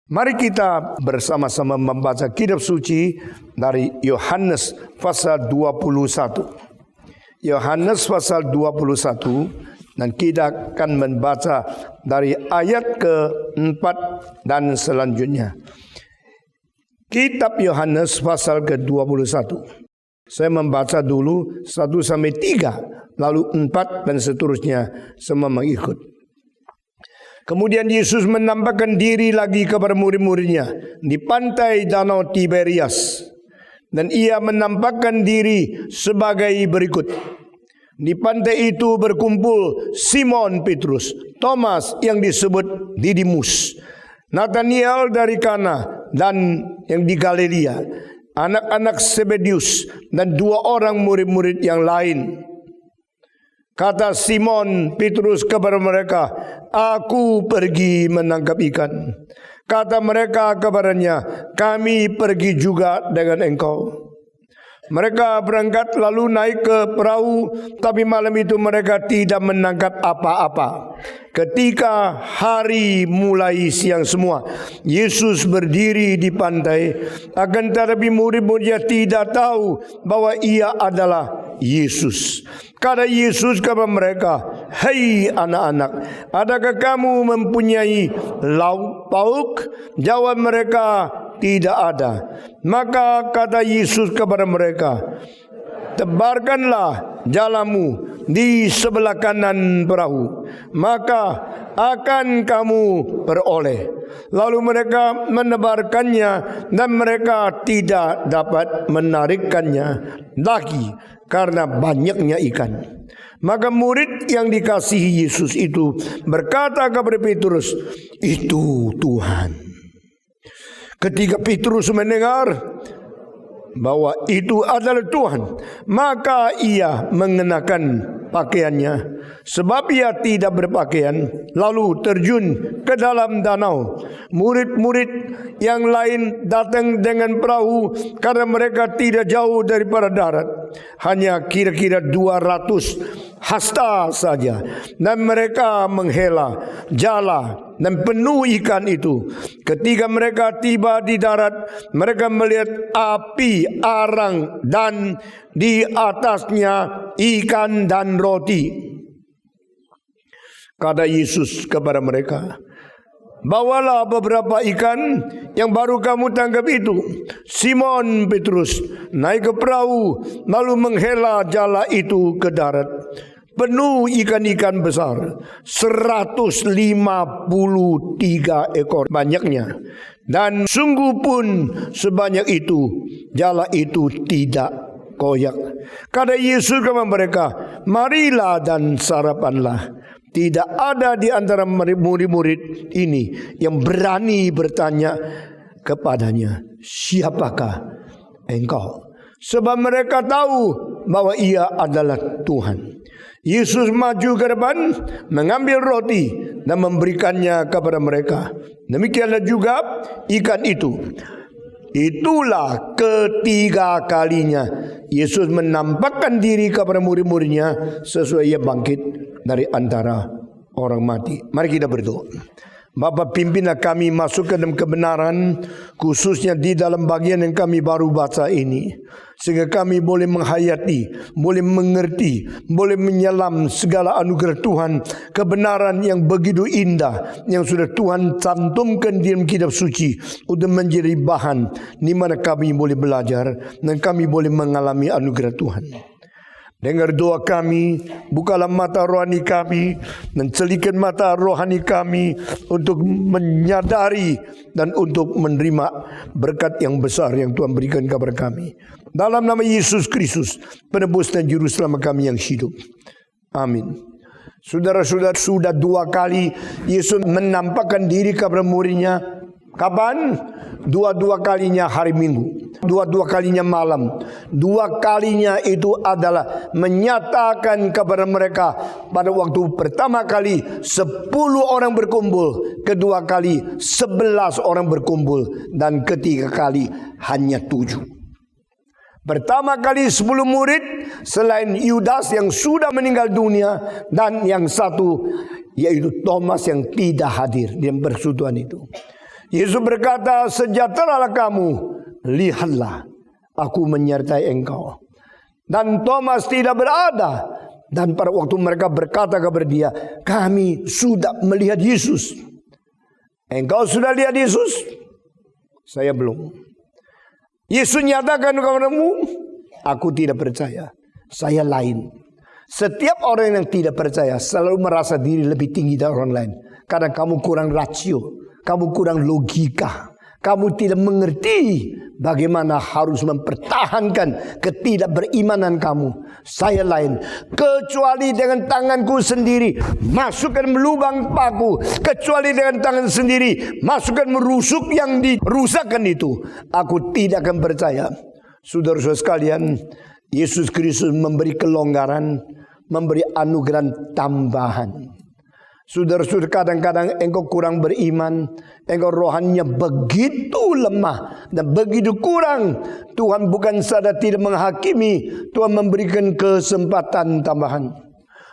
Mari kita bersama-sama membaca kitab suci dari Yohanes pasal 21. Yohanes pasal 21 dan kita akan membaca dari ayat ke-4 dan selanjutnya. Kitab Yohanes pasal ke-21. Saya membaca dulu 1 sampai 3, lalu 4 dan seterusnya semua mengikut. Kemudian Yesus menampakkan diri lagi kepada murid-muridnya di pantai Danau Tiberias. Dan ia menampakkan diri sebagai berikut. Di pantai itu berkumpul Simon Petrus, Thomas yang disebut Didimus, Nathanael dari Kana dan yang di Galilea, anak-anak Zebedius dan 2 orang murid-murid yang lain. Kata Simon Petrus kepada mereka, "Aku pergi menangkap ikan." Kata mereka kepadanya, "Kami pergi juga dengan engkau." Mereka berangkat lalu naik ke perahu, tapi malam itu mereka tidak menangkap apa-apa. Ketika hari mulai siang semua, Yesus berdiri di pantai, akan tetapi murid-muridnya tidak tahu bahwa ia adalah Yesus. Kata Yesus kepada mereka, "Hei anak-anak, adakah kamu mempunyai lauk pauk?" Jawab mereka, "Tidak ada." Maka kata Yesus kepada mereka, "Tebarkanlah jalamu di sebelah kanan perahu, maka akan kamu beroleh." Lalu mereka menebarkannya dan mereka tidak dapat menarikkannya lagi karena banyaknya ikan. Maka murid yang dikasihi Yesus itu berkata kepada Petrus, "Itu Tuhan." Ketika Petrus mendengar bahwa itu adalah Tuhan, maka ia mengenakan pakaiannya, sebab ia tidak berpakaian, lalu terjun ke dalam danau. Murid-murid yang lain datang dengan perahu karena mereka tidak jauh daripada darat, hanya kira-kira 200 hasta saja, dan mereka menghela jala dan penuh ikan itu. Ketika mereka tiba di darat, mereka melihat api arang dan di atasnya ikan dan roti. Kata Yesus kepada mereka, "Bawalah beberapa ikan yang baru kamu tangkap itu." Simon Petrus naik ke perahu lalu menghela jala itu ke darat, penuh ikan-ikan besar, 153 ekor banyaknya. Dan sungguh pun sebanyak itu, jala itu tidak koyak. Kata Yesus kepada mereka, "Marilah dan sarapanlah." Tidak ada di antara murid-murid ini yang berani bertanya kepadanya, "Siapakah engkau?" Sebab mereka tahu bahwa ia adalah Tuhan. Yesus maju ke depan, mengambil roti dan memberikannya kepada mereka. Demikianlah juga ikan itu. Itulah ketiga kalinya Yesus menampakkan diri kepada murid-muridnya sesuai ia bangkit dari antara orang mati. Mari kita berdoa. Bapa, pimpinlah kami masuk ke dalam kebenaran, khususnya di dalam bagian yang kami baru baca ini, sehingga kami boleh menghayati, boleh mengerti, boleh menyelam segala anugerah Tuhan, kebenaran yang begitu indah yang sudah Tuhan cantumkan di dalam kitab suci untuk menjadi bahan di mana kami boleh belajar dan kami boleh mengalami anugerah Tuhan. Dengar doa kami, bukalah mata rohani kami dan celikan mata rohani kami untuk menyadari dan untuk menerima berkat yang besar yang Tuhan berikan kepada kami. Dalam nama Yesus Kristus, penebus dan juru selamat kami yang hidup. Amin. Saudara-saudara, sudah 2 kali Yesus menampakkan diri kepada muridnya. Kapan? 2 kalinya hari Minggu, 2 kalinya malam. 2 kalinya itu adalah menyatakan kepada mereka pada waktu pertama kali 10 orang berkumpul, kedua kali 11 orang berkumpul, dan ketiga kali hanya 7. Pertama kali 10 murid selain Yudas yang sudah meninggal dunia, dan yang satu yaitu Thomas yang tidak hadir di persekutuan itu. Yesus berkata, sejahteralah kamu, lihatlah aku menyertai engkau. Dan Thomas tidak berada. Dan pada waktu mereka berkata kepada dia, kami sudah melihat Yesus. Engkau sudah lihat Yesus? Saya belum. Yesus nyatakan kepadamu, aku tidak percaya. Saya lain. Setiap orang yang tidak percaya selalu merasa diri lebih tinggi dari orang lain. Karena kamu kurang rasio, kamu kurang logika, kamu tidak mengerti bagaimana harus mempertahankan ketidakberimanan kamu. Saya lain, kecuali dengan tanganku sendiri masukkan lubang paku, kecuali dengan tangan sendiri masukkan merusuk yang dirusakkan itu, aku tidak akan percaya. Saudara-saudara sekalian, Yesus Kristus memberi kelonggaran, memberi anugerah tambahan. Saudara-saudara, kadang-kadang engkau kurang beriman, engkau rohaninya begitu lemah dan begitu kurang. Tuhan bukan saja tidak menghakimi, Tuhan memberikan kesempatan tambahan.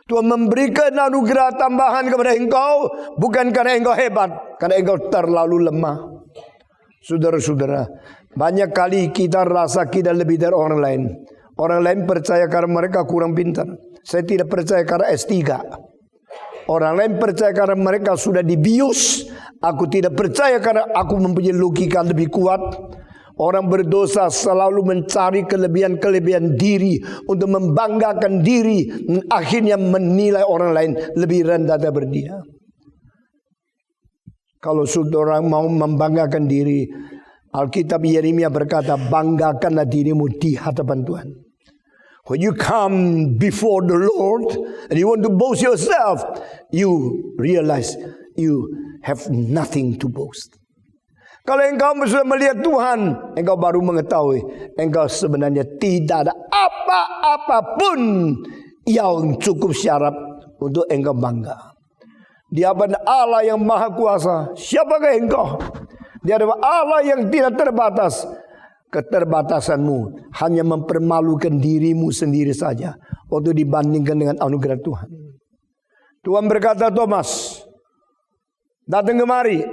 Tuhan memberikan anugerah tambahan kepada engkau, bukan karena engkau hebat, karena engkau terlalu lemah. Saudara-saudara, banyak kali kita rasa kita lebih dari orang lain. Orang lain percaya karena mereka kurang pintar. Saya tidak percaya karena S3. Orang lain percaya karena mereka sudah dibius. Aku tidak percaya karena aku mempunyai logika lebih kuat. Orang berdosa selalu mencari kelebihan-kelebihan diri untuk membanggakan diri, dan akhirnya menilai orang lain lebih rendah daripada dia. Kalau saudara mau membanggakan diri, Alkitab Yeremia berkata, banggakanlah dirimu di hadapan Tuhan. When you come before the Lord and you want to boast yourself, you realize you have nothing to boast. Kalau engkau sudah melihat Tuhan, engkau baru mengetahui engkau sebenarnya tidak ada apa-apapun yang cukup syarat untuk engkau bangga. Di hadapan Allah yang Maha Kuasa, siapakah engkau? Di hadapan Allah yang tidak terbatas. Keterbatasanmu hanya mempermalukan dirimu sendiri saja waktu dibandingkan dengan anugerah Tuhan. Tuhan berkata, Thomas, datang kemari,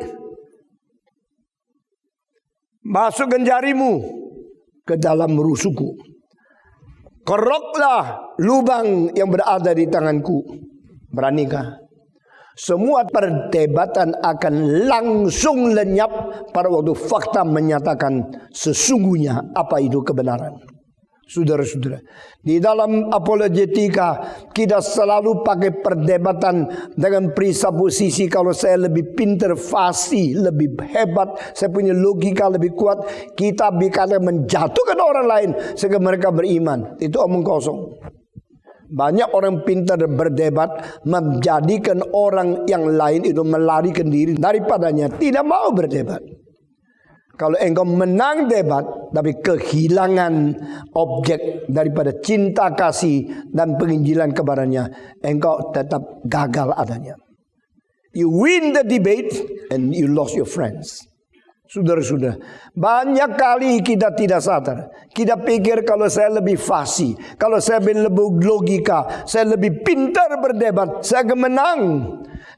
masukkan jarimu ke dalam rusukku, keroklah lubang yang berada di tanganku. Beranikah? Semua perdebatan akan langsung lenyap pada waktu fakta menyatakan sesungguhnya apa itu kebenaran. Saudara-saudara, di dalam apologetika kita selalu pakai perdebatan dengan presupposisi kalau saya lebih pintar, fasih, lebih hebat, saya punya logika lebih kuat, kita bisa menjatuhkan orang lain sehingga mereka beriman. Itu omong kosong. Banyak orang pintar berdebat menjadikan orang yang lain itu melarikan diri daripadanya, tidak mau berdebat. Kalau engkau menang debat tapi kehilangan objek daripada cinta kasih dan penginjilan kepadanya, engkau tetap gagal adanya. You win the debate and you lost your friends. Saudara-saudara, banyak kali kita tidak sadar. Kita pikir kalau saya lebih fasih, kalau saya lebih logika, saya lebih pintar berdebat, saya akan menang.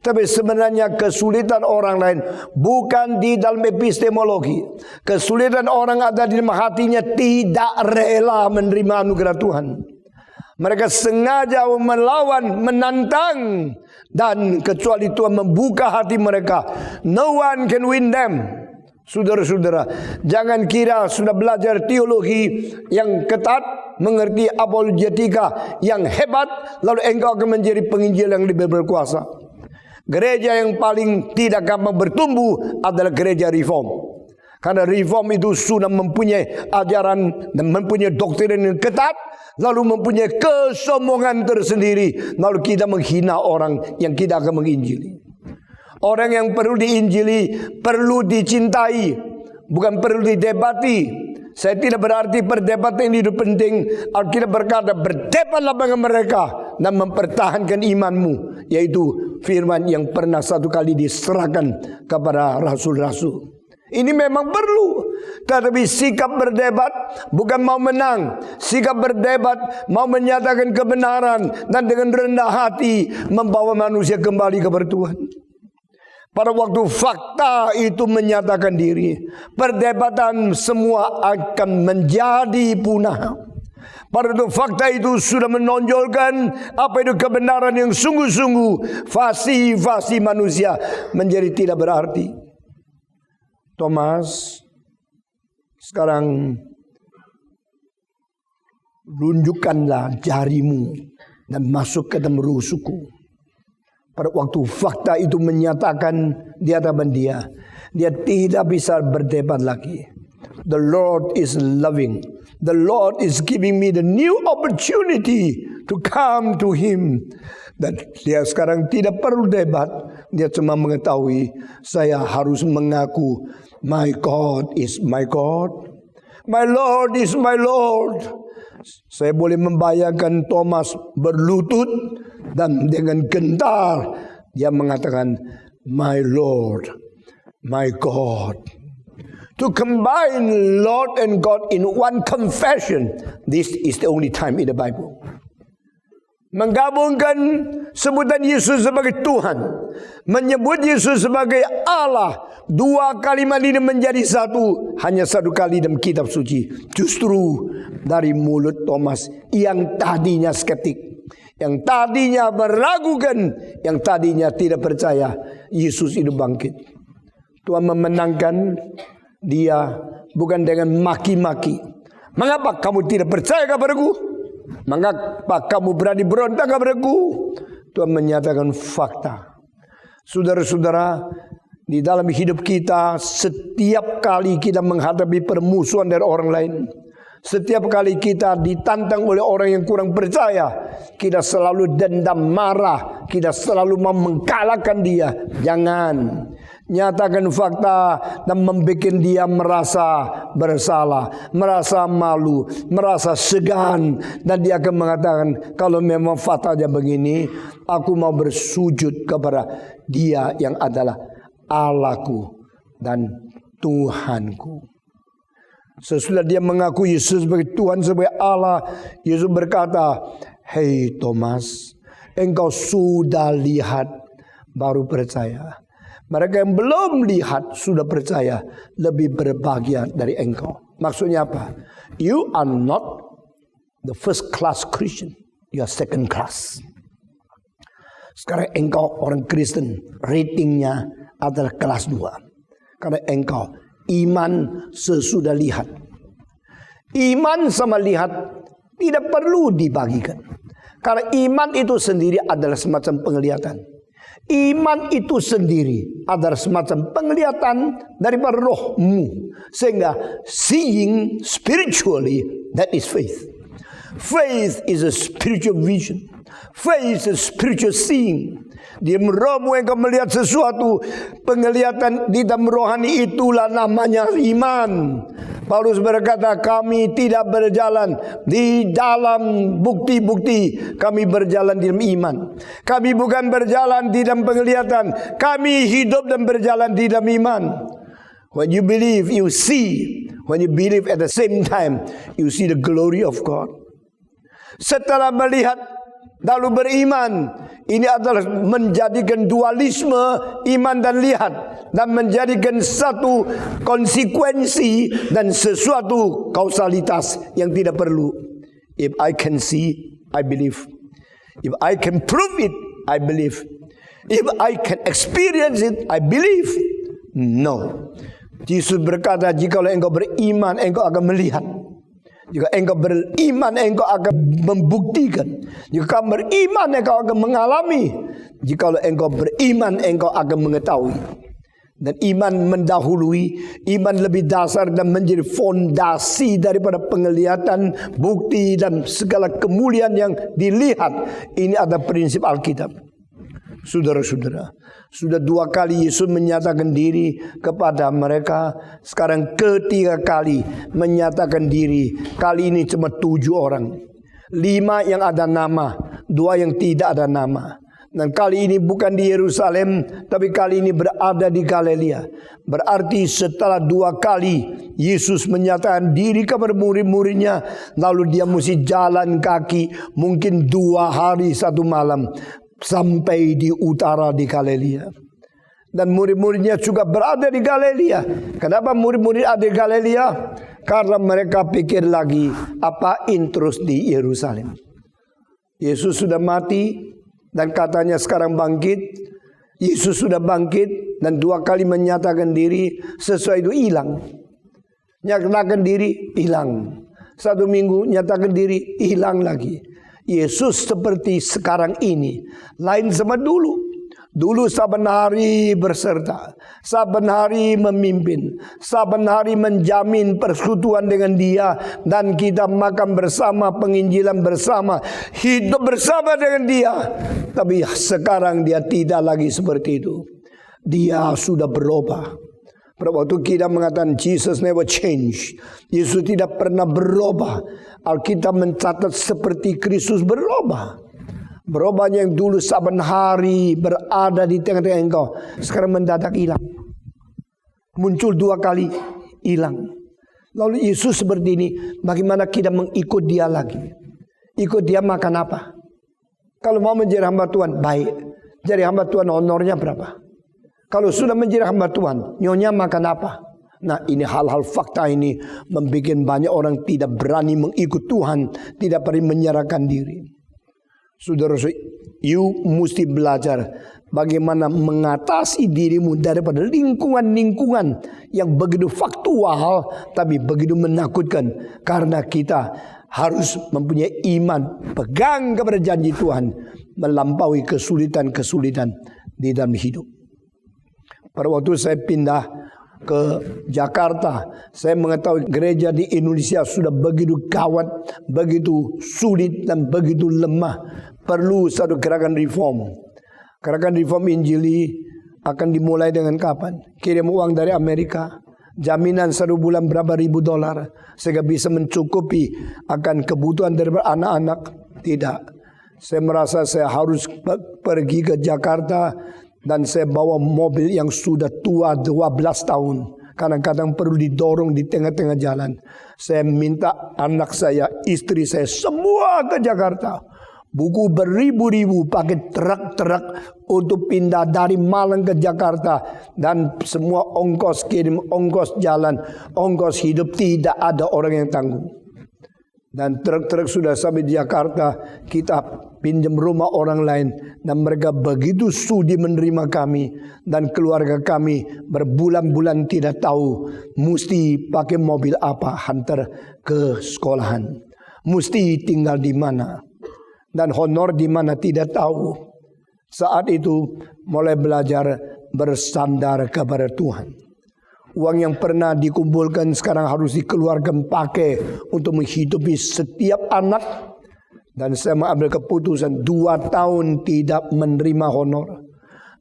Tapi sebenarnya kesulitan orang lain bukan di dalam epistemologi. Kesulitan orang ada di dalam hatinya tidak rela menerima anugerah Tuhan. Mereka sengaja melawan, menantang. Dan kecuali Tuhan membuka hati mereka, no one can win them. Saudara-saudara, jangan kira sudah belajar teologi yang ketat, mengerti apologetika yang hebat, lalu engkau akan menjadi penginjil yang lebih berkuasa. Gereja yang paling tidak gampang bertumbuh adalah gereja reform. Karena reform itu sudah mempunyai ajaran dan mempunyai doktrin yang ketat, lalu mempunyai kesombongan tersendiri, lalu kita menghina orang yang kita akan menginjili. Orang yang perlu diinjili, perlu dicintai, bukan perlu didebati. Saya tidak berarti perdebatan ini penting. Alkitab berkata, berdebatlah dengan mereka dan mempertahankan imanmu. Yaitu firman yang pernah satu kali diserahkan kepada rasul-rasul. Ini memang perlu. Tetapi sikap berdebat bukan mau menang. Sikap berdebat mau menyatakan kebenaran dan dengan rendah hati membawa manusia kembali kepada Tuhan. Pada waktu fakta itu menyatakan diri, perdebatan semua akan menjadi punah. Pada waktu fakta itu sudah menonjolkan apa itu kebenaran yang sungguh-sungguh, fasih-fasih manusia menjadi tidak berarti. Thomas, sekarang tunjukkanlah jarimu dan masuk ke dalam rusukku. Pada waktu fakta itu menyatakan di hadapan dia, dia tidak bisa berdebat lagi. The Lord is loving. The Lord is giving me the new opportunity to come to Him. Dan dia sekarang tidak perlu debat. Dia cuma mengetahui, saya harus mengaku, my God is my God. My Lord is my Lord. Saya boleh membayangkan Thomas berlutut dan dengan gentar dia mengatakan, my Lord, my God. To combine Lord and God in one confession, this is the only time in the Bible. Menggabungkan sebutan Yesus sebagai Tuhan, menyebut Yesus sebagai Allah, dua kalimat ini menjadi satu, hanya satu kali dalam kitab suci. Justru dari mulut Thomas yang tadinya skeptik, yang tadinya meragukan, yang tadinya tidak percaya Yesus itu bangkit. Tuhan memenangkan dia bukan dengan maki-maki. Mengapa kamu tidak percaya kepadaku? Mengapa kamu berani berontak kepadaku? Tuhan menyatakan fakta. Saudara-saudara, di dalam hidup kita, setiap kali kita menghadapi permusuhan dari orang lain, setiap kali kita ditantang oleh orang yang kurang percaya, kita selalu dendam, marah, kita selalu mau mengkalahkan dia. Jangan. Nyatakan fakta dan membuat dia merasa bersalah, merasa malu, merasa segan. Dan dia akan mengatakan, kalau memang faktanya begini, aku mau bersujud kepada dia yang adalah Allahku dan Tuhanku. Sesudah dia mengaku Yesus sebagai Tuhan, sebagai Allah, Yesus berkata, hei Thomas, engkau sudah lihat baru percaya. Mereka yang belum lihat sudah percaya, lebih berbahagia dari engkau. Maksudnya apa? You are not the first class Christian, you are second class. Sekarang engkau orang Kristen, ratingnya adalah kelas 2. Karena engkau iman sesudah lihat. Iman sama lihat tidak perlu dibagikan. Karena iman itu sendiri adalah semacam penglihatan. Iman itu sendiri adalah semacam penglihatan daripada rohmu. Sehingga seeing spiritually, that is faith. Faith is a spiritual vision. Faith is spiritual seeing. Di rohmu engkau melihat sesuatu, penglihatan di dalam rohani itulah namanya iman. Paulus berkata, kami tidak berjalan di dalam bukti-bukti, kami berjalan di dalam iman. Kami bukan berjalan di dalam penglihatan, kami hidup dan berjalan di dalam iman. When you believe, you see. When you believe at the same time, you see the glory of God. Setelah melihat lalu beriman, ini adalah menjadikan dualisme iman dan lihat, dan menjadikan satu konsekuensi dan sesuatu kausalitas yang tidak perlu. If I can see, I believe. If I can prove it, I believe. If I can experience it, I believe. No. Yesus berkata, jikalau engkau beriman, engkau akan melihat. Jika engkau beriman, engkau akan membuktikan. Jika engkau beriman, engkau akan mengalami. Jika engkau beriman, engkau akan mengetahui. Dan iman mendahului, iman lebih dasar dan menjadi fondasi daripada penglihatan, bukti dan segala kemuliaan yang dilihat. Ini ada prinsip Alkitab. Saudara-saudara, sudah 2 kali Yesus menyatakan diri kepada mereka. Sekarang ketiga kali menyatakan diri. Kali ini cuma 7 orang. 5 yang ada nama, 2 yang tidak ada nama. Dan kali ini bukan di Yerusalem, tapi kali ini berada di Galilea. Berarti setelah 2 kali Yesus menyatakan diri kepada murid-muridnya, lalu dia mesti jalan kaki mungkin 2 hari 1 malam sampai di utara di Galilea. Dan murid-muridnya juga berada di Galilea. Kenapa murid-murid ada di Galilea? Karena mereka pikir lagi, apain terus di Yerusalem. Yesus sudah mati dan katanya sekarang bangkit. Yesus sudah bangkit dan 2 kali menyatakan diri, sesuai itu hilang. Nyatakan diri, hilang. 1 minggu nyatakan diri, hilang lagi. Yesus seperti sekarang ini, lain sama dulu. Dulu saben hari berserta, saben hari memimpin, saben hari menjamin persekutuan dengan Dia, dan kita makan bersama, penginjilan bersama, hidup bersama dengan Dia. Tapi sekarang Dia tidak lagi seperti itu. Dia sudah berubah. Pada waktu kita mengatakan Jesus never change, Yesus tidak pernah berubah. Alkitab mencatat seperti Kristus berubah. Berubahnya yang dulu saben hari berada di tengah-tengah engkau, sekarang mendadak hilang. Muncul 2 kali, hilang. Lalu Yesus seperti ini, bagaimana kita mengikut Dia lagi? Ikut Dia makan apa? Kalau mau menjadi hamba Tuhan, baik. Jadi hamba Tuhan honornya berapa? Kalau sudah menjadi hamba Tuhan, nyonya makan apa? Nah, ini hal-hal fakta ini membuat banyak orang tidak berani mengikut Tuhan, tidak berani menyerahkan diri. Saudara, you mesti belajar bagaimana mengatasi dirimu daripada lingkungan-lingkungan yang begitu faktual tapi begitu menakutkan. Karena kita harus mempunyai iman, pegang kepada janji Tuhan, melampaui kesulitan-kesulitan di dalam hidup. Pada waktu saya pindah ke Jakarta, saya mengetahui gereja di Indonesia sudah begitu gawat, begitu sulit dan begitu lemah. Perlu satu gerakan reform. Gerakan reform Injili akan dimulai dengan kapan? Kirim uang dari Amerika, jaminan 1 bulan berapa ribu dolar sehingga bisa mencukupi akan kebutuhan dari anak-anak. Tidak. Saya merasa saya harus pergi ke Jakarta dan saya bawa mobil yang sudah tua 12 tahun. Kadang-kadang perlu didorong di tengah-tengah jalan. Saya minta anak saya, istri saya semua ke Jakarta. Buku beribu-ribu pakai truk-truk untuk pindah dari Malang ke Jakarta. Dan semua ongkos kirim, ongkos jalan, ongkos hidup, tidak ada orang yang tanggung. Dan truk-truk sudah sampai di Jakarta, kita pinjam rumah orang lain. Dan mereka begitu sudi menerima kami. Dan keluarga kami berbulan-bulan tidak tahu mesti pakai mobil apa hantar ke sekolahan. Mesti tinggal di mana. Dan honor di mana tidak tahu. Saat itu mulai belajar bersandar kepada Tuhan. Uang yang pernah dikumpulkan sekarang harus dikeluarkan pakai untuk menghidupi setiap anak. Dan saya mengambil keputusan 2 tahun tidak menerima honor.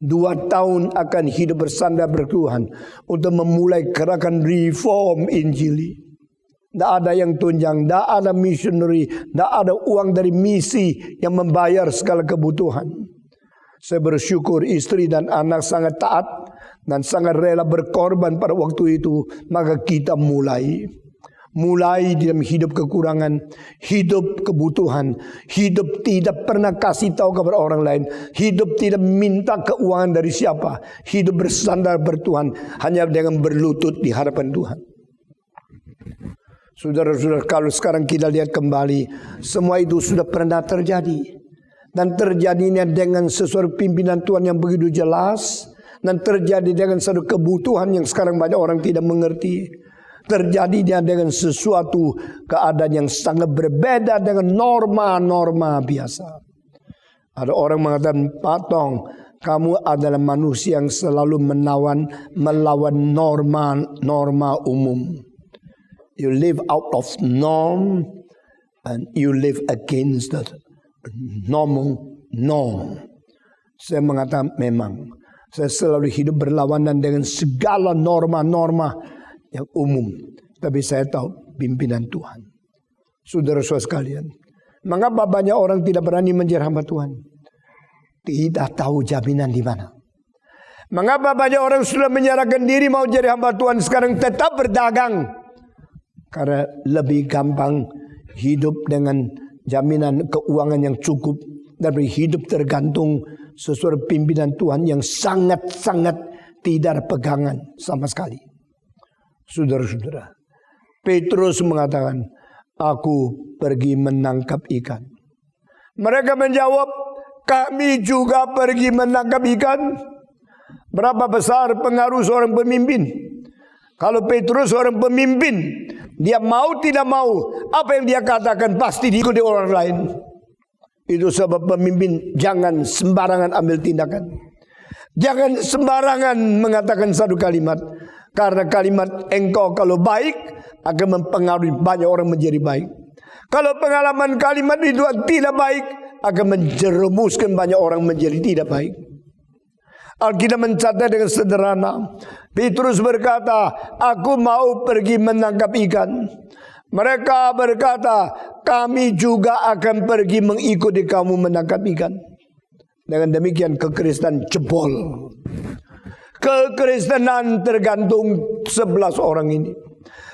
2 tahun akan hidup bersandar pada Tuhan untuk memulai gerakan reform Injili. Tidak ada yang tunjang, tidak ada missionary, tidak ada uang dari misi yang membayar segala kebutuhan. Saya bersyukur istri dan anak sangat taat dan sangat rela berkorban pada waktu itu. Maka kita mulai dalam hidup kekurangan, hidup kebutuhan, hidup tidak pernah kasih tahu kepada orang lain, hidup tidak minta keuangan dari siapa, hidup bersandar bertuhan hanya dengan berlutut di hadapan Tuhan. Saudara-saudara, kalau sekarang kita lihat kembali, semua itu sudah pernah terjadi. Dan terjadinya dengan sesuatu pimpinan Tuhan yang begitu jelas. Dan terjadi dengan satu kebutuhan yang sekarang banyak orang tidak mengerti. Terjadinya dengan sesuatu keadaan yang sangat berbeda dengan norma-norma biasa. Ada orang mengatakan, Pak Tong, kamu adalah manusia yang selalu melawan norma-norma umum. You live out of norm and you live against the normal norm. Saya mengatakan memang saya selalu hidup berlawanan dengan segala norma-norma yang umum. Tapi saya tahu pimpinan Tuhan. Saudara-saudara sekalian, mengapa banyak orang tidak berani menjadi hamba Tuhan? Tidak tahu jaminan di mana. Mengapa banyak orang sudah menyerahkan diri mau jadi hamba Tuhan sekarang tetap berdagang? Karena lebih gampang hidup dengan jaminan keuangan yang cukup daripada hidup tergantung sesuatu pimpinan Tuhan yang sangat-sangat Tidak ada pegangan sama sekali. Saudara-saudara, Petrus mengatakan, aku pergi menangkap ikan. Mereka menjawab, kami juga pergi menangkap ikan. Berapa besar pengaruh seorang pemimpin? Kalau Petrus seorang pemimpin, dia mau tidak mau, apa yang dia katakan pasti diikuti orang lain. Itu sebab pemimpin jangan sembarangan ambil tindakan. Jangan sembarangan mengatakan satu kalimat. Karena kalimat engkau kalau baik akan mempengaruhi banyak orang menjadi baik. Kalau pengalaman kalimat itu tidak baik akan menjerumuskan banyak orang menjadi tidak baik. Alkitab mencatat dengan sederhana. Petrus berkata, aku mau pergi menangkap ikan. Mereka berkata, kami juga akan pergi mengikuti kamu menangkap ikan. Dengan demikian kekristenan jebol. Kekristenan tergantung 11 orang ini.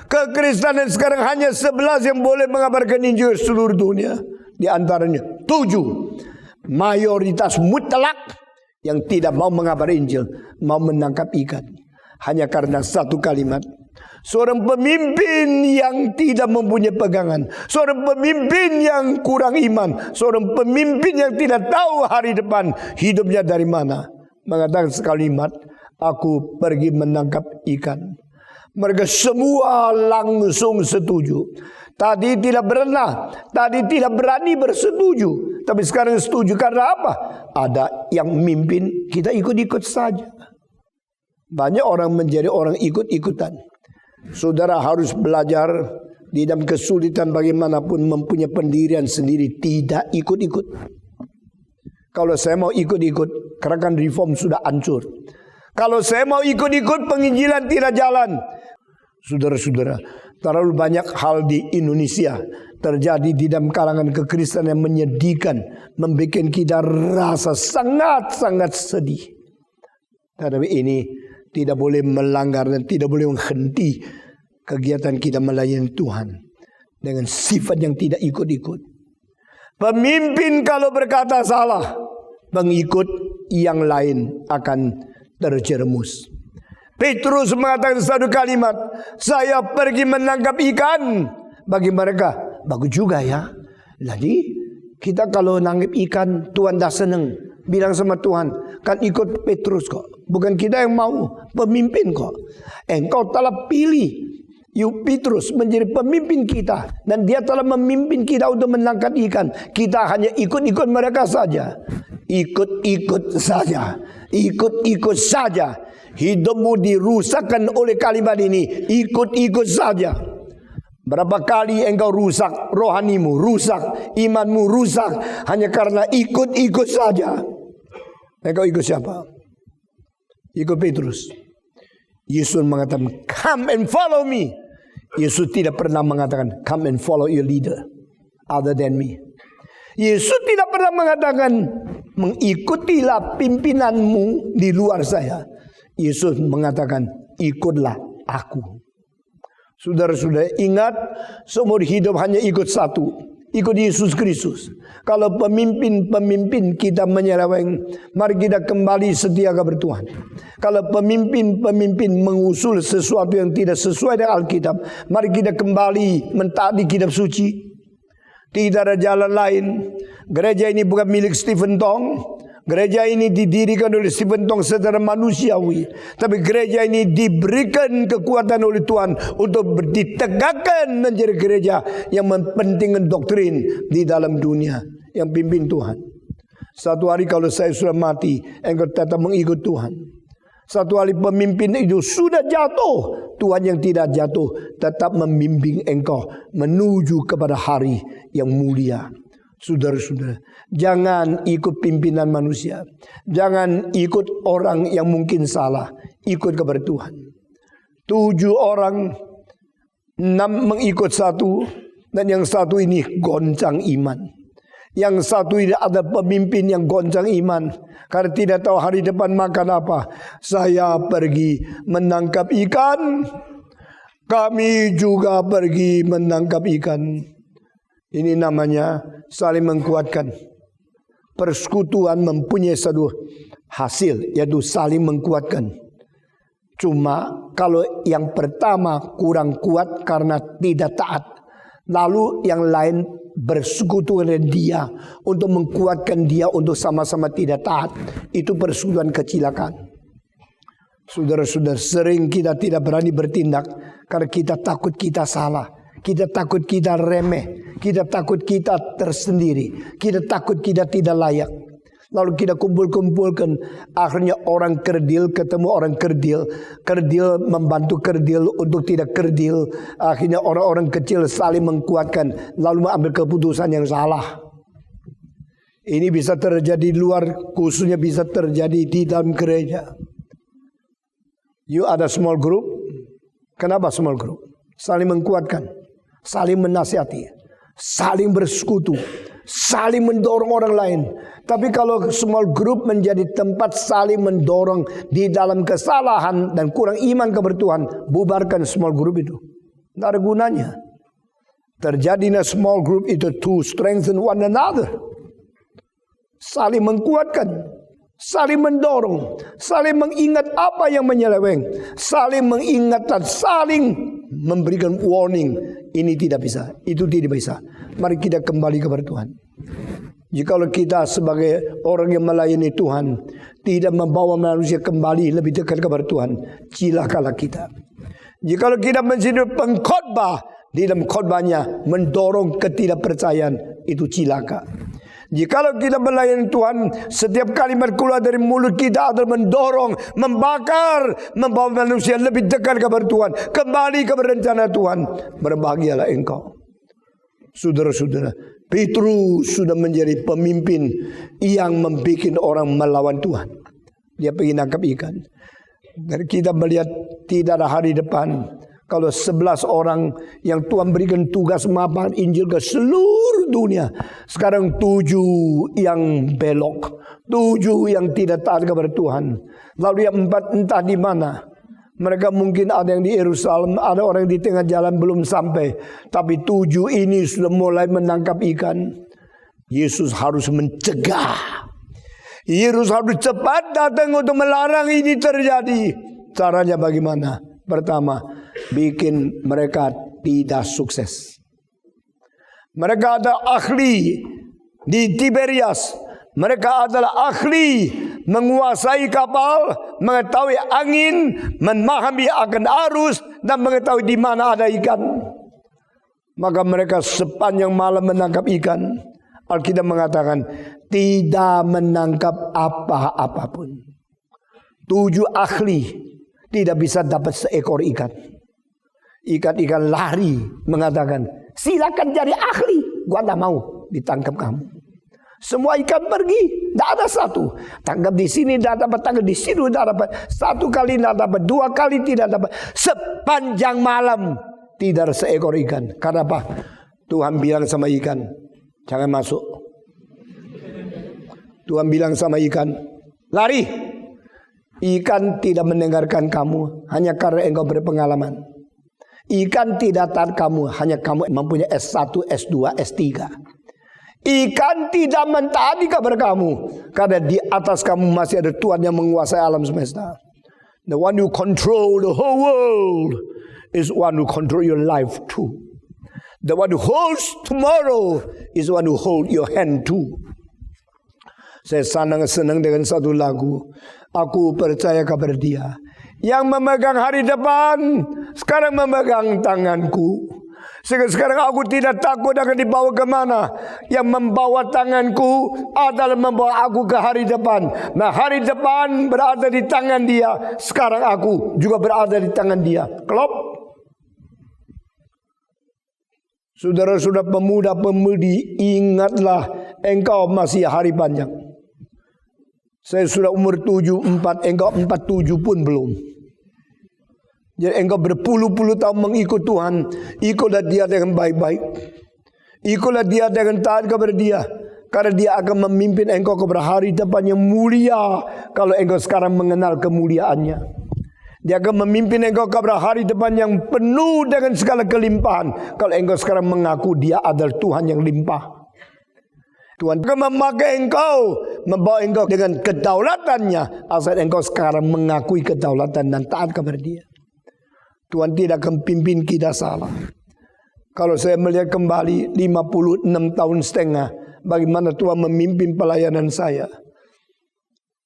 Kekristenan sekarang hanya 11 yang boleh mengabarkan Injil seluruh dunia. Di antaranya 7 mayoritas mutlak yang tidak mau mengabar Injil, mau menangkap ikan. Hanya karena satu kalimat. Seorang pemimpin yang tidak mempunyai pegangan, seorang pemimpin yang kurang iman, seorang pemimpin yang tidak tahu hari depan hidupnya dari mana, mengatakan sekalimat, aku pergi menangkap ikan. Mereka semua langsung setuju. Tadi tidak pernah, tadi tidak berani bersetuju, tapi sekarang setuju. Karena apa? Ada yang mimpin, kita ikut-ikut saja. Banyak orang menjadi orang ikut-ikutan. Saudara harus belajar di dalam kesulitan bagaimanapun mempunyai pendirian sendiri, tidak ikut-ikut. Kalau saya mau ikut-ikut, gerakan reform sudah hancur. Kalau saya mau ikut-ikut, penginjilan tidak jalan. Saudara-saudara, terlalu banyak hal di Indonesia terjadi di dalam kalangan kekristenan yang menyedihkan, membuat kita rasa sangat-sangat sedih. Tetapi ini tidak boleh melanggar dan tidak boleh menghenti kegiatan kita melayani Tuhan dengan sifat yang tidak ikut-ikut. Pemimpin kalau berkata salah, pengikut yang lain akan terjerumus. Petrus mengatakan satu kalimat, saya pergi menangkap ikan. Bagi mereka, bagus juga ya. Jadi kita kalau nangkap ikan, Tuhan dah senang. Bilang sama Tuhan, kan ikut Petrus kok. Bukan kita yang mau, pemimpin kok. Engkau telah pilih Petrus menjadi pemimpin kita. Dan dia telah memimpin kita untuk menangkap ikan. Kita hanya ikut-ikut mereka saja. Ikut-ikut saja. Ikut-ikut saja. Hidupmu dirusakkan oleh kalimat ini. Ikut-ikut saja. Berapa kali engkau rusak rohanimu, rusak imanmu, rusak hanya karena ikut-ikut saja. Engkau ikut siapa? Ikut Petrus. Yesus mengatakan, come and follow me. Yesus tidak pernah mengatakan, come and follow your leader other than me. Yesus tidak pernah mengatakan, mengikutilah pimpinanmu di luar saya. Yesus mengatakan, ikutlah aku. Saudara-saudara ingat, seumur hidup hanya ikut satu, ikut Yesus Kristus. Kalau pemimpin-pemimpin kita menyeleweng, mari kita kembali setia kepada Tuhan. Kalau pemimpin-pemimpin mengusul sesuatu yang tidak sesuai dengan Alkitab, mari kita kembali mentaati kitab suci. Tidak ada jalan lain. Gereja ini bukan milik Stephen Tong. Gereja ini didirikan oleh Stephen Tong secara manusiawi. Tapi gereja ini diberikan kekuatan oleh Tuhan untuk ditegakkan menjadi gereja yang mempentingkan doktrin di dalam dunia. Yang pimpin Tuhan. Satu hari kalau saya sudah mati, engkau tetap mengikut Tuhan. Satu hari pemimpin itu sudah jatuh, Tuhan yang tidak jatuh tetap membimbing engkau menuju kepada hari yang mulia. Saudara-saudara, jangan ikut pimpinan manusia. Jangan ikut orang yang mungkin salah. Ikut kepada Tuhan. 7 orang, 6 mengikut satu. Dan yang satu ini goncang iman. Yang satu ini ada pemimpin yang goncang iman. Karena tidak tahu hari depan makan apa. Saya pergi menangkap ikan. Kami juga pergi menangkap ikan. Ini namanya saling menguatkan. Persekutuan mempunyai satu hasil, yaitu saling menguatkan. Cuma kalau yang pertama kurang kuat karena tidak taat, lalu yang lain bersekutu dengan dia untuk mengkuatkan dia untuk sama-sama tidak taat, itu persekutuan kecelakaan. Saudara-saudara, sering kita tidak berani bertindak karena kita takut kita salah, kita takut kita remeh, kita takut kita tersendiri, kita takut kita tidak layak. Lalu kita kumpul-kumpulkan, akhirnya orang kerdil ketemu orang kerdil, kerdil membantu kerdil untuk tidak kerdil. Akhirnya orang-orang kecil saling mengkuatkan, lalu mengambil keputusan yang salah. Ini bisa terjadi di luar, khususnya bisa terjadi di dalam gereja. You ada small group. Kenapa small group? Saling mengkuatkan, saling menasihati, saling bersekutu, saling mendorong orang lain. Tapi kalau small group menjadi tempat saling mendorong di dalam kesalahan dan kurang iman kepada Tuhan, bubarkan small group itu. Tidak ada gunanya. Terjadinya small group itu to strengthen one another. Saling mengkuatkan, saling mendorong, saling mengingat apa yang menyeleweng, saling mengingatkan, saling memberikan warning. Ini tidak bisa, itu tidak bisa. Mari kita kembali kepada Tuhan. Jikalau kita sebagai orang yang melayani Tuhan tidak membawa manusia kembali lebih dekat kepada Tuhan, cilakalah kita. Jikalau kita menjadi pengkhotbah, di dalam khotbahnya mendorong ketidakpercayaan, itu cilaka. Jikalau kita melayani Tuhan, setiap kalimat keluar dari mulut kita adalah mendorong, membakar, membawa manusia lebih dekat kepada Tuhan, kembali kepada rencana Tuhan, berbahagialah engkau. Saudara-saudara, Petrus sudah menjadi pemimpin yang membuat orang melawan Tuhan. Dia pergi nangkap ikan. Dan kita melihat tidak ada hari depan kalau 11 orang yang Tuhan berikan tugas memaparkan Injil ke seluruh dunia, sekarang 7 yang belok, 7 yang tidak taat kepada Tuhan. Lalu yang 4 entah di mana. Mereka mungkin ada yang di Yerusalem, ada orang di tengah jalan belum sampai. Tapi 7 ini sudah mulai menangkap ikan. Yesus harus mencegah. Yesus harus cepat datang untuk melarang ini terjadi. Caranya bagaimana? Pertama, bikin mereka tidak sukses. Mereka ada ahli di Tiberias. Mereka adalah ahli menguasai kapal, mengetahui angin, memahami akan arus, dan mengetahui di mana ada ikan. Maka mereka sepanjang malam menangkap ikan. Alkitab mengatakan tidak menangkap apa-apapun. 7 ahli tidak bisa dapat seekor ikan. Ikan-ikan lari mengatakan, silakan jadi ahli, gua tidak mau ditangkap kamu. Semua ikan pergi, tidak ada satu. Tangkap di sini tidak dapat, tangkap di sini tidak dapat. 1 kali tidak dapat, 2 kali tidak dapat. Sepanjang malam tidak ada seekor ikan. Karena apa? Tuhan bilang sama ikan, jangan masuk. Tuhan bilang sama ikan, lari. Ikan tidak mendengarkan kamu hanya karena engkau berpengalaman. Ikan tidak taat kamu hanya kamu mempunyai S1, S2, S3. Ikan tidak mentaati kepada kamu karena di atas kamu masih ada Tuhan yang menguasai alam semesta. The one who control the whole world is one who control your life too. The one who holds tomorrow is one who hold your hand too. Saya senang dengan satu lagu. Aku percaya kepada Dia yang memegang hari depan, sekarang memegang tanganku. Sekarang aku tidak takut akan dibawa kemana. Yang membawa tanganku adalah membawa aku ke hari depan. Nah, hari depan berada di tangan Dia. Sekarang aku juga berada di tangan Dia. Klop. Saudara-saudara pemuda-pemudi, ingatlah engkau masih hari panjang. Saya sudah umur 74, engkau 47 pun belum. Jadi engkau berpuluh-puluh tahun mengikut Tuhan. Ikutlah Dia dengan baik-baik. Ikutlah Dia dengan taat kepada Dia. Karena Dia akan memimpin engkau kepada hari depan yang mulia. Kalau engkau sekarang mengenal kemuliaannya. Dia akan memimpin engkau kepada hari depan yang penuh dengan segala kelimpahan. Kalau engkau sekarang mengaku Dia adalah Tuhan yang limpah. Tuhan akan memakai engkau membawa engkau dengan kedaulatannya, asal engkau sekarang mengakui kedaulatan dan taat kepada Dia. Tuhan tidak akan pimpin kita salah. Kalau saya melihat kembali 56 tahun setengah, bagaimana Tuhan memimpin pelayanan saya.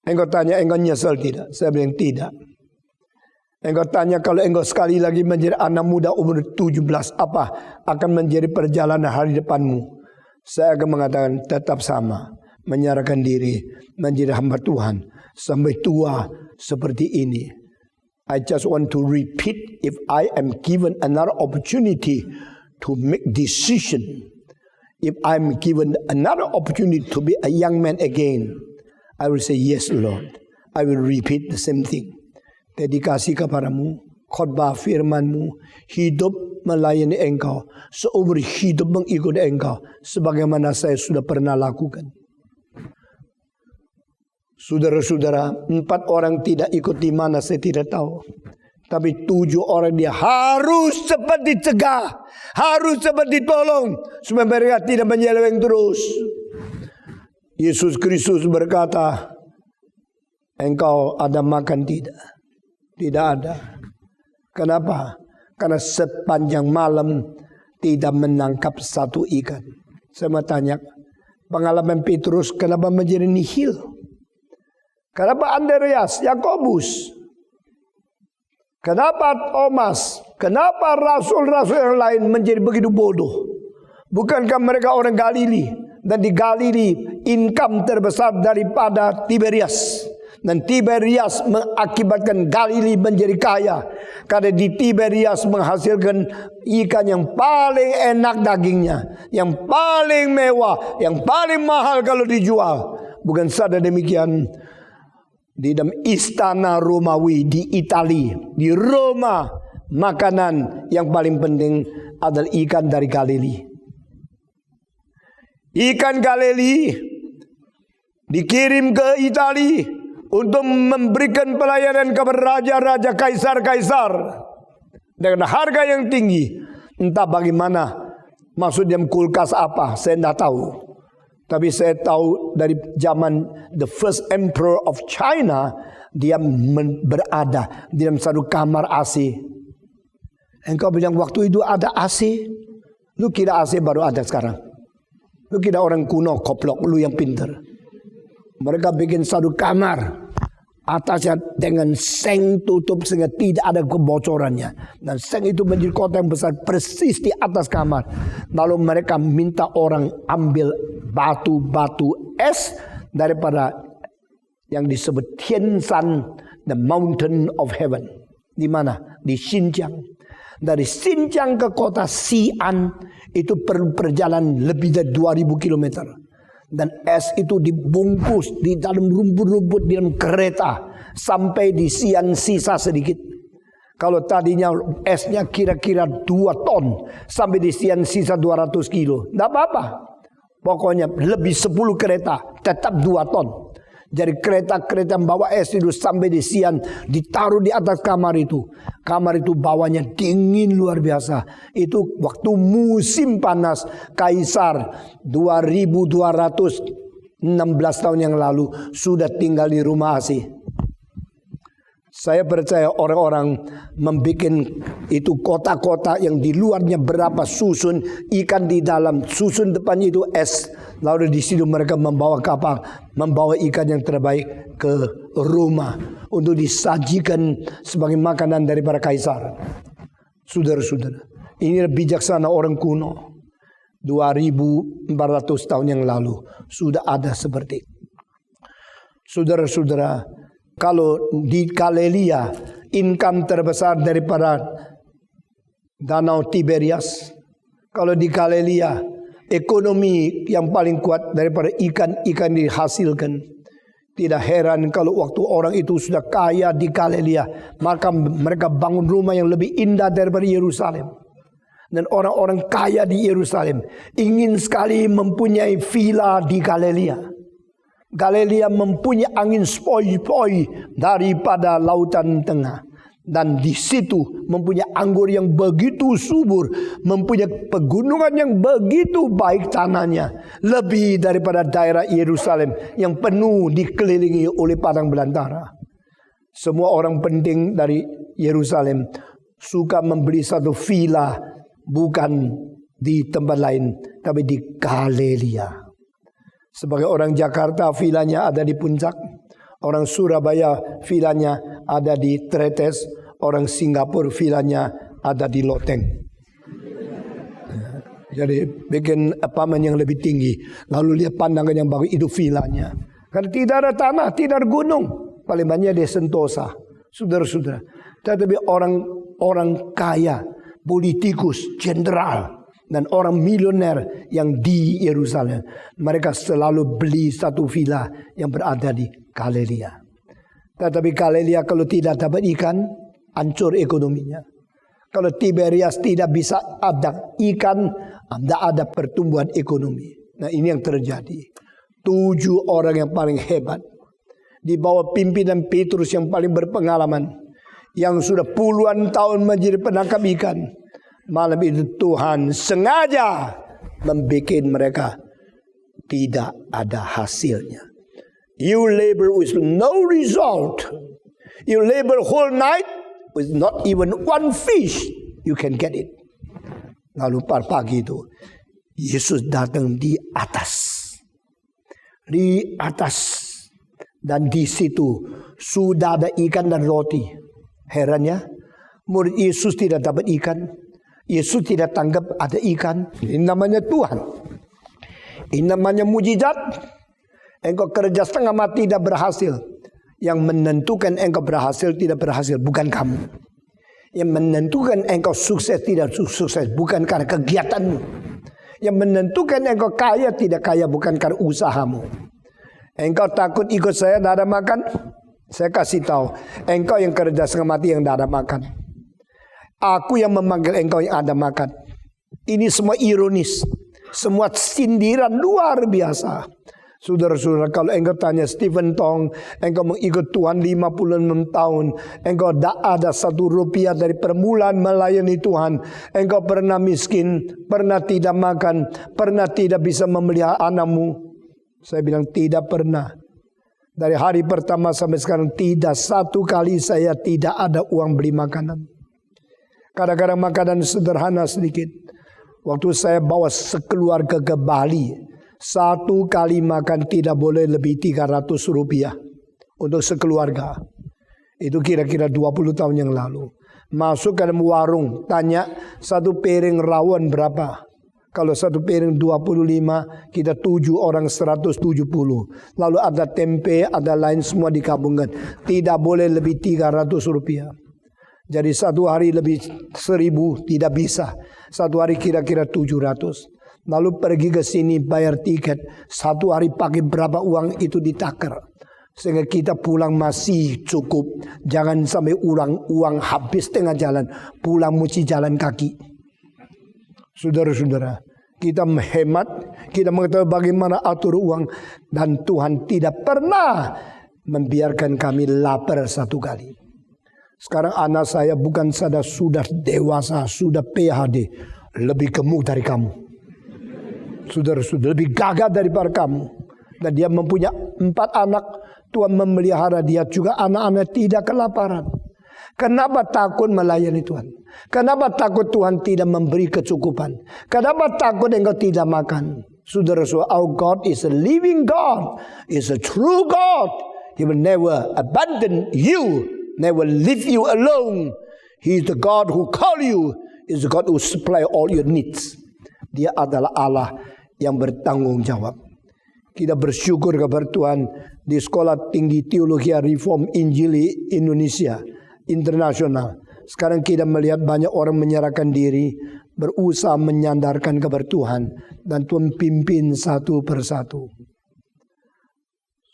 Engkau tanya, engkau nyesal tidak? Saya bilang tidak. Engkau tanya, kalau engkau sekali lagi menjadi anak muda umur 17, apa akan menjadi perjalanan hari depanmu? Saya akan mengatakan tetap sama. Menyerahkan diri, menjadi hamba Tuhan sampai tua seperti ini. I just want to repeat, if I am given another opportunity to make decision, if I'm given another opportunity to be a young man again, I will say yes, Lord. I will repeat the same thing. Dedikasi kepadamu, khotbah firman-Mu, hidup melayani Engkau, seumur hidup mengikut Engkau, sebagaimana saya sudah pernah lakukan. Saudara-saudara, 4 orang tidak ikut di mana saya tidak tahu. Tapi 7 orang dia harus cepat dicegah, harus cepat ditolong, supaya mereka tidak menyeleweng terus. Yesus Kristus berkata, engkau ada makan tidak? Tidak ada. Kenapa? Karena sepanjang malam tidak menangkap satu ikan. Saya mau tanya, pengalaman Petrus kenapa menjadi nihil? Kenapa Andreas, Yakobus? Kenapa Thomas? Kenapa rasul-rasul yang lain menjadi begitu bodoh? Bukankah mereka orang Galili? Dan di Galili income terbesar daripada Tiberias. Dan Tiberias mengakibatkan Galili menjadi kaya. Karena di Tiberias menghasilkan ikan yang paling enak dagingnya. Yang paling mewah. Yang paling mahal kalau dijual. Bukan saja demikian. Di dalam istana Romawi di Italia. Di Roma. Makanan yang paling penting adalah ikan dari Galili. Ikan Galili dikirim ke Italia untuk memberikan pelayanan kepada raja-raja, kaisar-kaisar dengan harga yang tinggi. Entah bagaimana, maksudnya kulkas apa, saya tidak tahu. Tapi saya tahu dari zaman the first emperor of China, dia berada di dalam satu kamar AC. Engkau bilang waktu itu ada AC? Lu kira AC baru ada sekarang? Lu kira orang kuno, koplok, lu yang pintar. Mereka bikin satu kamar. Atasnya dengan seng tutup sehingga tidak ada kebocorannya. Dan seng itu menjadi kota yang besar persis di atas kamar. Lalu mereka minta orang ambil batu-batu es daripada yang disebut Tianshan, the mountain of heaven. Di mana? Di Xinjiang. Dari Xinjiang ke kota Xi'an itu perlu perjalanan lebih dari 2000 kilometer. Dan es itu dibungkus di dalam rumput-rumput di dalam kereta sampai di Xi'an sisa sedikit. Kalau tadinya esnya kira-kira 2 ton, sampai di Xi'an sisa 200 kilo. Tidak apa-apa. Pokoknya lebih 10 kereta tetap 2 ton. Jadi kereta-kereta yang bawa es itu sampai di Xi'an, ditaruh di atas kamar itu. Kamar itu bawahnya dingin luar biasa. Itu waktu musim panas. Kaisar 2216 tahun yang lalu sudah tinggal di rumah AC. Saya percaya orang-orang membuat itu kota-kota yang di luarnya berapa susun, ikan di dalam, susun depannya itu es. Lalu di situ mereka membawa kapal, membawa ikan yang terbaik ke rumah untuk disajikan sebagai makanan daripada kaisar. Saudara-saudara, ini bijaksana orang kuno. 2400 tahun yang lalu sudah ada seperti itu. Saudara-saudara, kalau di Galilea income terbesar daripada Danau Tiberias. Kalau di Galilea ekonomi yang paling kuat daripada ikan-ikan dihasilkan. Tidak heran kalau waktu orang itu sudah kaya di Galilea, maka mereka bangun rumah yang lebih indah daripada Yerusalem. Dan orang-orang kaya di Yerusalem ingin sekali mempunyai villa di Galilea. Galilea mempunyai angin sepoi-sepoi daripada lautan tengah. Dan di situ mempunyai anggur yang begitu subur, mempunyai pegunungan yang begitu baik tanahnya, lebih daripada daerah Yerusalem yang penuh dikelilingi oleh padang belantara. Semua orang penting dari Yerusalem suka membeli satu villa, bukan di tempat lain, tapi di Galilea. Sebagai orang Jakarta, villanya ada di puncak. Orang Surabaya villanya ada di Tretes, orang Singapura villanya ada di Loteng. Jadi bikin apartemen yang lebih tinggi, lalu lihat pandangan yang bagus, itu villanya. Karena tidak ada tanah, tidak ada gunung, paling banyak di Sentosa, saudara-saudara. Tetapi orang kaya, politikus, jenderal, dan orang milioner yang di Yerusalem, mereka selalu beli satu villa yang berada di Galilea. Tetapi Galilea kalau tidak dapat ikan, hancur ekonominya. Kalau Tiberias tidak bisa ada ikan, tidak ada pertumbuhan ekonomi. Nah, ini yang terjadi. 7 orang yang paling hebat, di bawah pimpinan Petrus yang paling berpengalaman, yang sudah puluhan tahun menjadi penangkap ikan. Malam itu Tuhan sengaja membuat mereka tidak ada hasilnya. You labor with no result. You labor whole night with not even one fish. You can get it. Lalu pagi itu Yesus datang di atas. Di atas. Dan di situ sudah ada ikan dan roti. Herannya, murid Yesus tidak dapat ikan. Yesus tidak tanggap ada ikan. Ini namanya Tuhan. Ini namanya mujizat. Engkau kerja setengah mati tidak berhasil. Yang menentukan engkau berhasil tidak berhasil bukan kamu. Yang menentukan engkau sukses tidak sukses bukan karena kegiatanmu. Yang menentukan engkau kaya tidak kaya bukan karena usahamu. Engkau takut ikut saya tidak ada makan? Saya kasih tahu, engkau yang kerja setengah mati yang tidak ada makan. Aku yang memanggil engkau yang ada makan. Ini semua ironis. Semua sindiran luar biasa. Saudara-saudara, kalau engkau tanya Stephen Tong, engkau mengikut Tuhan 56 tahun, engkau tidak ada 1 rupiah dari permulaan melayani Tuhan. Engkau pernah miskin, pernah tidak makan, pernah tidak bisa memelihara anakmu. Saya bilang tidak pernah. Dari hari pertama sampai sekarang tidak satu kali saya tidak ada uang beli makanan. Kadang-kadang makanan sederhana sedikit. Waktu saya bawa sekeluarga ke Bali, 1 kali makan tidak boleh lebih 300 rupiah untuk sekeluarga. Itu kira-kira 20 tahun yang lalu. Masuk ke dalam warung, tanya 1 piring rawon berapa? Kalau 1 piring 25, kita 7 orang 170. Lalu ada tempe, ada lain semua digabungkan. Tidak boleh lebih 300 rupiah. Jadi 1 hari lebih 1000 tidak bisa. 1 hari kira-kira 700. Lalu pergi ke sini bayar tiket. 1 hari pakai berapa uang itu ditakar. Sehingga kita pulang masih cukup. Jangan sampai uang habis tengah jalan. Pulang mesti jalan kaki. Saudara-saudara, kita menghemat. Kita mengetahui bagaimana atur uang. Dan Tuhan tidak pernah membiarkan kami lapar 1 kali. Sekarang anak saya bukan saja sudah dewasa, sudah PhD, lebih gemuk dari kamu. Saudara-saudara, lebih gagah daripada kamu. Dan dia mempunyai 4 anak, Tuhan memelihara dia juga anak-anak tidak kelaparan. Kenapa takut melayani Tuhan? Kenapa takut Tuhan tidak memberi kecukupan? Kenapa takut engkau tidak makan? Saudara-saudara, our God is a living God, is a true God. He will never abandon you. Never leave you alone. He is the God who call you. He is the God who supply all your needs. Dia adalah Allah yang bertanggung jawab. Kita bersyukur kepada Tuhan di Sekolah Tinggi Teologi Reform Injili Indonesia Internasional. Sekarang kita melihat banyak orang menyerahkan diri, berusaha menyandarkan kepada Tuhan, dan Tuhan pimpin satu persatu.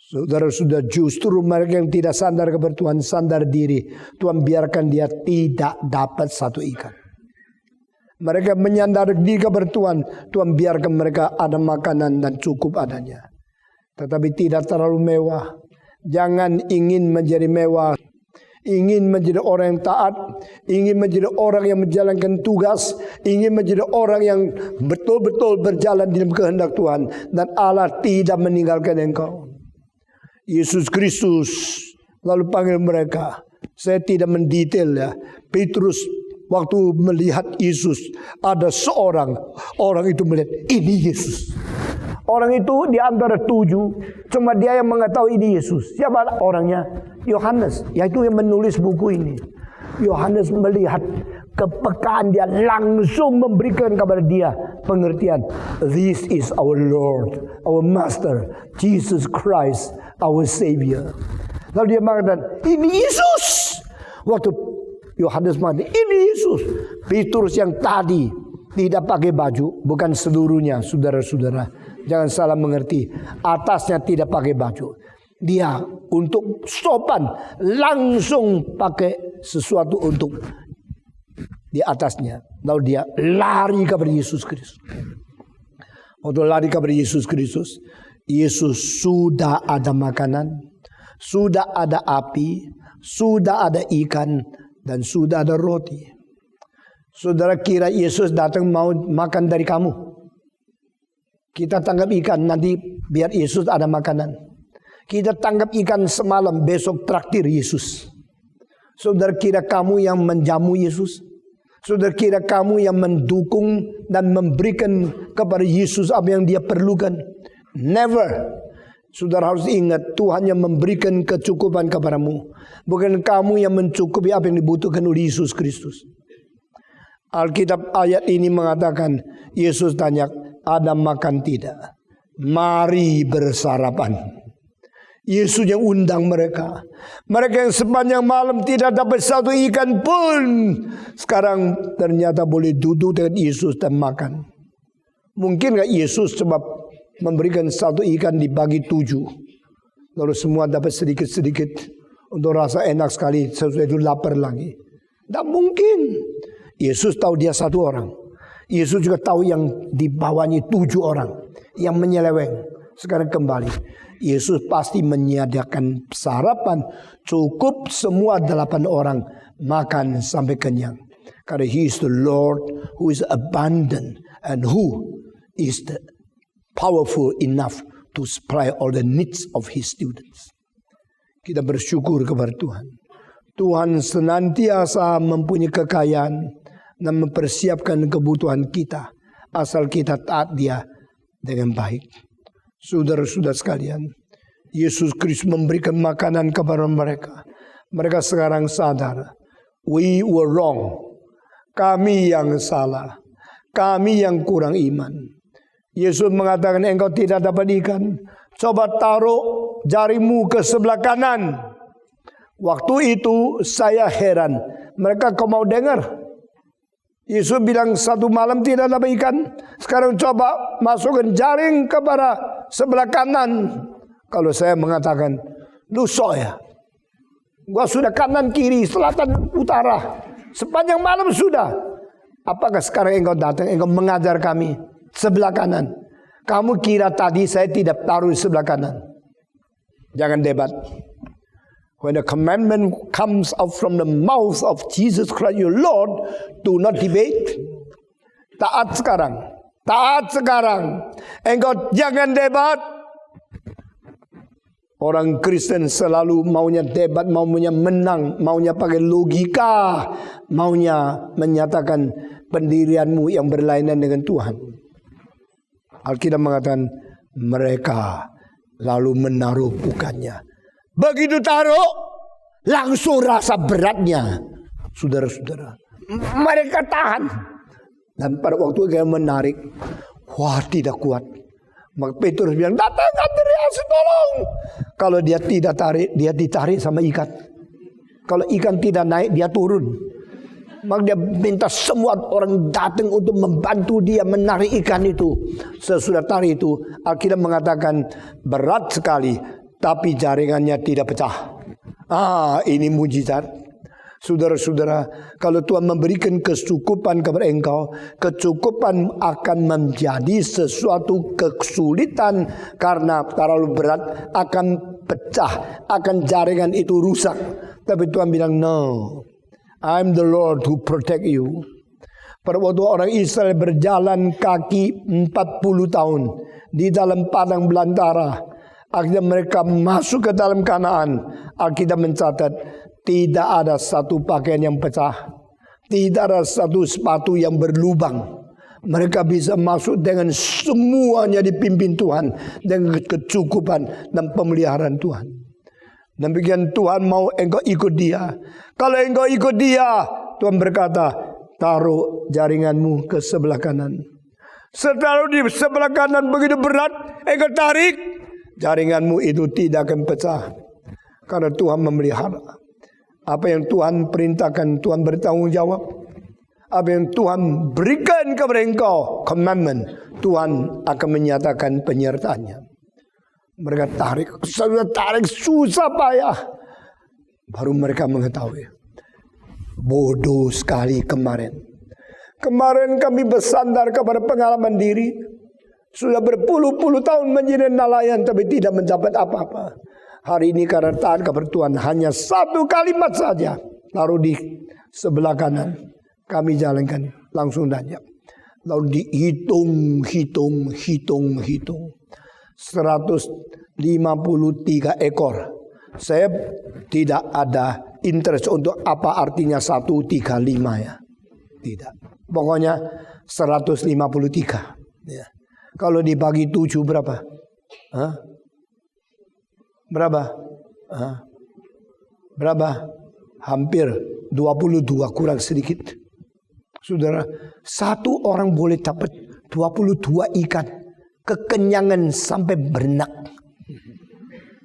Saudara-saudara, justru mereka yang tidak sandar kepada Tuhan, sandar diri, Tuhan biarkan dia tidak dapat 1 ikan. Mereka menyandar diri kepada Tuhan, Tuhan biarkan mereka ada makanan dan cukup adanya. Tetapi tidak terlalu mewah. Jangan ingin menjadi mewah. ingin menjadi orang yang taat, ingin menjadi orang yang menjalankan tugas, ingin menjadi orang yang betul-betul berjalan dalam kehendak Tuhan, dan Allah tidak meninggalkan engkau. Yesus Kristus lalu panggil mereka. Saya tidak mendetail ya. Petrus waktu melihat Yesus, ada seorang orang itu melihat, ini Yesus. Orang itu di antara 7, cuma dia yang mengetahui ini Yesus. Siapa orangnya? Yohanes, yaitu yang menulis buku ini. Yohanes melihat kepekaan dia, langsung memberikan kepada dia pengertian. This is our Lord, our Master, Jesus Christ, our Savior. Lalu dia mengatakan, ini Yesus. Waktu Yohanes mengatakan, ini Yesus. Petrus yang tadi tidak pakai baju, bukan seluruhnya, saudara-saudara. Jangan salah mengerti, atasnya tidak pakai baju. Dia untuk sopan langsung pakai sesuatu untuk di atasnya. Lalu dia lari kepada Yesus Kristus. Waktu lari kepada Yesus Kristus, Yesus sudah ada makanan, sudah ada api, sudah ada ikan, dan sudah ada roti. Saudara kira Yesus datang mau makan dari kamu? Kita tangkap ikan, nanti biar Yesus ada makanan. Kita tangkap ikan semalam, besok traktir Yesus. Saudara kira kamu yang menjamu Yesus? Saudara kira kamu yang mendukung dan memberikan kepada Yesus apa yang dia perlukan? Never. Saudara harus ingat, Tuhan yang memberikan kecukupan kepadamu, bukan kamu yang mencukupi apa yang dibutuhkan oleh Yesus Kristus. Alkitab ayat ini mengatakan, Yesus tanya, ada makan tidak? Mari bersarapan. Yesus yang undang mereka. Mereka yang sepanjang malam tidak dapat satu ikan pun, sekarang ternyata boleh duduk dengan Yesus dan makan. Mungkin gak Yesus sebab memberikan satu ikan dibagi 7, lalu semua dapat sedikit-sedikit untuk rasa enak sekali, sesudah itu lapar lagi? Tidak mungkin. Yesus tahu dia satu orang. Yesus juga tahu yang di bawahnya 7 orang yang menyeleweng. Sekarang kembali, Yesus pasti menyediakan sarapan cukup semua 8 orang makan sampai kenyang. Karena He is the Lord who is abundant and who is the powerful enough to supply all the needs of His students. Kita bersyukur kepada Tuhan. Tuhan senantiasa mempunyai kekayaan dan mempersiapkan kebutuhan kita, asal kita taat Dia dengan baik. Saudara-saudara sekalian, Yesus Kristus memberikan makanan kepada mereka. Mereka sekarang sadar, we were wrong. Kami yang salah. Kami yang kurang iman. Yesus mengatakan, engkau tidak dapat ikan, coba taruh jarimu ke sebelah kanan. Waktu itu saya heran. Mereka kau mau dengar? Yesus bilang satu malam tidak dapat ikan. Sekarang coba masukkan jaring kepada sebelah kanan. Kalau saya mengatakan, lu ya. Gua sudah kanan, kiri, selatan, utara. Sepanjang malam sudah. Apakah sekarang engkau datang, engkau mengajar kami sebelah kanan? Kamu kira tadi saya tidak taruh di sebelah kanan? Jangan debat. When the commandment comes out from the mouth of Jesus Christ your Lord, do not debate. Taat sekarang. Taat sekarang. Engkau jangan debat. Orang Kristen selalu maunya debat, maunya menang, maunya pakai logika, maunya menyatakan pendirianmu yang berlainan dengan Tuhan. Alkitab mengatakan mereka lalu menaruh bukannya. Begitu taruh, langsung rasa beratnya. Saudara-saudara, mereka tahan. Dan pada waktu dia menarik, wah tidak kuat. Maka Petrus bilang, datang Andreas, tolong. Kalau dia tidak tarik, dia ditarik sama ikan. Kalau ikan tidak naik, dia turun. Maka dia minta semua orang datang untuk membantu dia menarik ikan itu. Sesudah tarik itu, Alkitab mengatakan berat sekali, tapi jaringannya tidak pecah. Ini mujizat. Saudara-saudara, kalau Tuhan memberikan kecukupan kepada engkau, kecukupan akan menjadi sesuatu kesulitan karena terlalu berat akan pecah, akan jaringan itu rusak. Tapi Tuhan bilang, no, I'm the Lord who protect you. Pada waktu orang Israel berjalan kaki 40 tahun di dalam padang belantara, akhirnya mereka masuk ke dalam Kanaan. Alkitab mencatat tidak ada satu pakaian yang pecah, tidak ada satu sepatu yang berlubang. Mereka bisa masuk dengan semuanya dipimpin Tuhan, dengan kecukupan dan pemeliharaan Tuhan. Demikian Tuhan mau engkau ikut Dia. Kalau engkau ikut Dia, Tuhan berkata, taruh jaringanmu ke sebelah kanan. Setelah di sebelah kanan begitu berat, engkau tarik, jaringanmu itu tidak akan pecah. Karena Tuhan memelihara. Apa yang Tuhan perintahkan, Tuhan bertanggung jawab. Apa yang Tuhan berikan kepada engkau, commandment, Tuhan akan menyatakan penyertaannya. Mereka tarik, sudah tarik susah payah. Baru mereka mengetahui. Bodoh sekali kemarin. Kemarin kami bersandar kepada pengalaman diri. Sudah berpuluh-puluh tahun menjadi nelayan tapi tidak mendapat apa-apa. Hari ini karena taat kepada Tuhan hanya satu kalimat saja. Lalu di sebelah kanan kami jalankan langsung saja. Lalu dihitung. 153 ekor. Saya tidak ada interest untuk apa artinya 135 ya. Tidak. Pokoknya 153. Ya. Kalau dibagi 7 berapa? Hah? Berapa? Hah? Berapa? Hampir 22 kurang sedikit. Saudara, satu orang boleh dapat 22 ikan. Kekenyangan sampai berenang.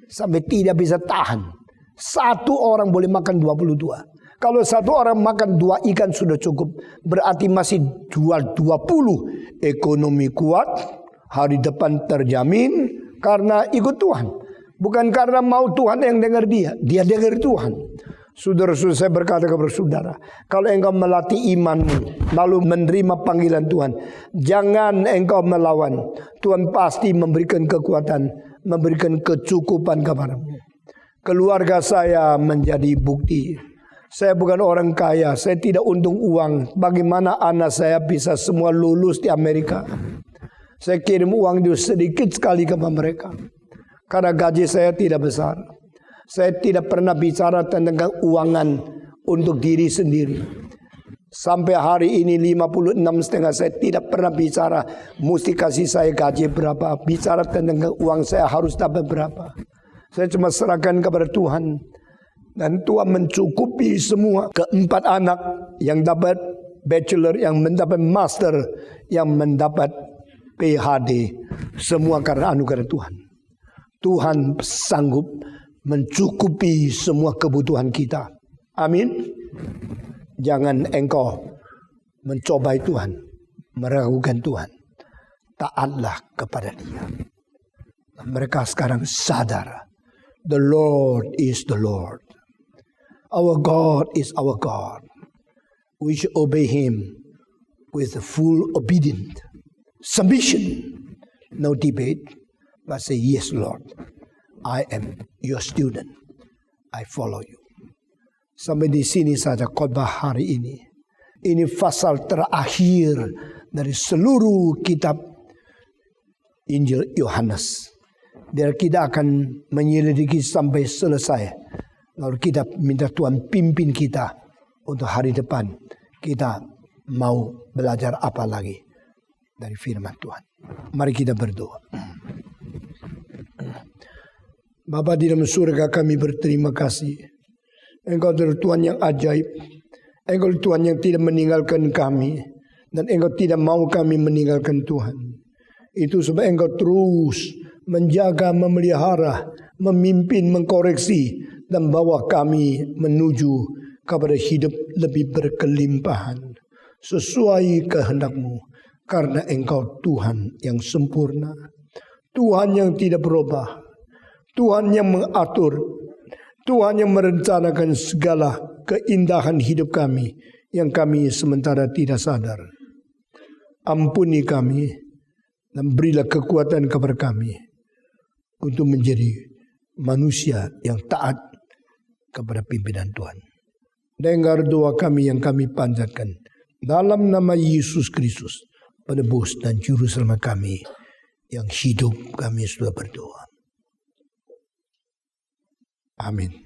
Sampai tidak bisa tahan. Satu orang boleh makan 22. Kalau satu orang makan 2 ikan sudah cukup. Berarti masih jual 20. Ekonomi kuat. Hari depan terjamin. Karena ikut Tuhan. Bukan karena mau Tuhan yang dengar dia. Dia dengar Tuhan. Saudara-saudara, saya berkata kepada saudara, kalau engkau melatih imanmu, lalu menerima panggilan Tuhan, jangan engkau melawan. Tuhan pasti memberikan kekuatan, memberikan kecukupan kepadamu. Keluarga saya menjadi bukti. Saya bukan orang kaya, saya tidak untung uang. Bagaimana anak saya bisa semua lulus di Amerika? Saya kirim uang itu sedikit sekali kepada mereka. Karena gaji saya tidak besar. Saya tidak pernah bicara tentang keuangan untuk diri sendiri. Sampai hari ini 56,5 saya tidak pernah bicara mesti kasih saya gaji berapa. Bicara tentang uang saya harus dapat berapa. Saya cuma serahkan kepada Tuhan. Dan Tuhan mencukupi semua. 4 anak yang dapat bachelor, yang mendapat master, yang mendapat PhD. Semua karena anugerah Tuhan. Tuhan sanggup mencukupi semua kebutuhan kita. Amin. Jangan engkau mencobai Tuhan, meragukan Tuhan. Taatlah kepada Dia. Mereka sekarang sadar, the Lord is the Lord. Our God is our God. We should obey Him with full obedience, submission, no debate, but say, yes, Lord. I am your student. I follow you. Sampai di sini saja khotbah hari ini. Ini pasal terakhir dari seluruh kitab Injil Yohanes. Biar kita akan menyelidiki sampai selesai. Lalu kita minta Tuhan pimpin kita untuk hari depan. Kita mau belajar apa lagi dari firman Tuhan. Mari kita berdoa. Bapa di dalam surga, kami berterima kasih. Engkau adalah Tuhan yang ajaib. Engkau Tuhan yang tidak meninggalkan kami. Dan Engkau tidak mau kami meninggalkan Tuhan. Itu sebab Engkau terus menjaga, memelihara, memimpin, mengkoreksi. Dan bawa kami menuju kepada hidup lebih berkelimpahan. Sesuai kehendak-Mu. Karena Engkau Tuhan yang sempurna. Tuhan yang tidak berubah. Tuhan yang mengatur, Tuhan yang merencanakan segala keindahan hidup kami yang kami sementara tidak sadar. Ampuni kami dan berilah kekuatan kepada kami untuk menjadi manusia yang taat kepada pimpinan Tuhan. Dengar doa kami yang kami panjatkan dalam nama Yesus Kristus, penebus dan juru selamat kami yang hidup, kami sudah berdoa. Amin.